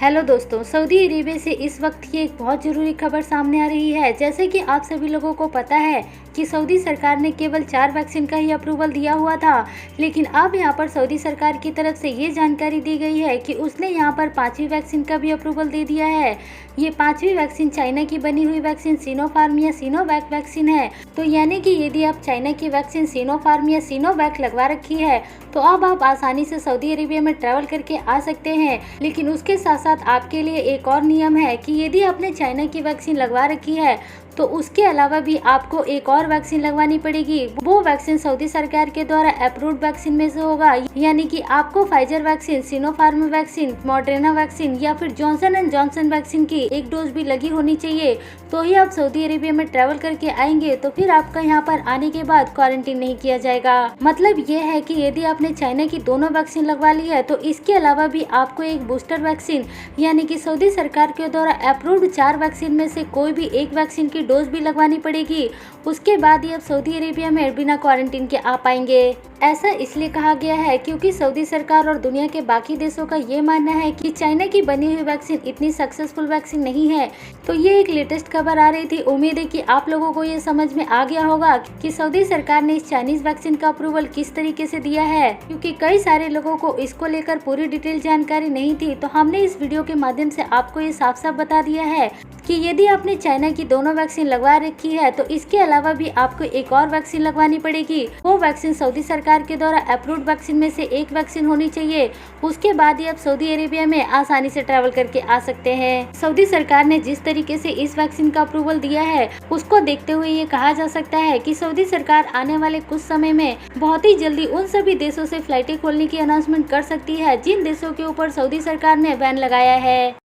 Hello दोस्तों, Saudi Arabia से इस वक्त की एक बहुत ज़रूरी खबर सामने आ रही है। जैसे कि आप सभी लोगों को पता है कि सऊदी सरकार ने केवल 4 वैक्सीन का ही अप्रूवल दिया हुआ था, लेकिन अब यहां पर सऊदी सरकार की तरफ से ये जानकारी दी गई है कि उसने यहां पर 5वीं वैक्सीन का भी अप्रूवल दे दिया है। ये 5वीं वैक्सीन चाइना की बनी हुई वैक्सीन सिनोफार्म या सिनोवैक वैक्सीन है। तो यानी कि यदि आप चाइना की वैक्सीन सिनोफार्म या सिनोवैक लगवा रखी है तो अब आप आसानी से सऊदी अरेबिया में ट्रैवल करके आ सकते हैं। लेकिन उसके साथ साथ आपके लिए एक और नियम है कि यदि आपने चाइना की वैक्सीन लगवा रखी है तो उसके अलावा भी आपको एक और वैक्सीन लगवानी पड़ेगी। वो वैक्सीन सऊदी सरकार के द्वारा अप्रूव्ड वैक्सीन में से होगा, यानी कि आपको Pfizer vaccine, Sinopharm vaccine, Moderna vaccine या फिर जॉनसन एंड जॉनसन वैक्सीन की एक डोज भी लगी होनी चाहिए। तो ही आप सऊदी अरेबिया में ट्रैवल करके आएंगे तो फिर आपका यहाँ पर आने के बाद क्वारंटीन नहीं किया जाएगा। मतलब ये है कि यदि आपने चाइना की दोनों वैक्सीन लगवा ली है तो इसके अलावा भी आपको एक बूस्टर वैक्सीन, यानी कि सऊदी सरकार के द्वारा अप्रूव्ड 4 वैक्सीन में से कोई भी एक वैक्सीन की डोज भी लगवानी पड़ेगी। उसके बाद ही आप सऊदी अरेबिया में बिना क्वारंटीन के आ पाएंगे। ऐसा इसलिए कहा गया है क्योंकि सऊदी सरकार और दुनिया के बाकी देशों का ये मानना है कि चाइना की बनी हुई वैक्सीन इतनी सक्सेसफुल वैक्सीन नहीं है। तो ये एक लेटेस्ट खबर आ रही थी। उम्मीद है कि आप लोगों को ये समझ में आ गया होगा कि सऊदी सरकार ने इस चाइनीज वैक्सीन का अप्रूवल किस तरीके से दिया है, क्योंकि कई सारे लोगों को इसको लेकर पूरी डिटेल जानकारी नहीं थी। तो हमने इस वीडियो के माध्यम से आपको ये साफ साफ बता दिया है कि यदि आपने चाइना की दोनों वैक्सीन लगवा रखी है तो इसके अलावा भी आपको एक और वैक्सीन लगवानी पड़ेगी। वो वैक्सीन सऊदी सरकार के द्वारा अप्रूव्ड वैक्सीन में से एक वैक्सीन होनी चाहिए। उसके बाद ही आप सऊदी अरेबिया में आसानी से ट्रैवल करके आ सकते हैं। सऊदी सरकार ने जिस तरीके से इस वैक्सीन का अप्रूवल दिया है उसको देखते हुए ये कहा जा सकता है कि सऊदी सरकार आने वाले कुछ समय में बहुत ही जल्दी उन सभी देशों से फ्लाइटें खोलने की अनाउंसमेंट कर सकती है जिन देशों के ऊपर सऊदी सरकार ने बैन लगाया है।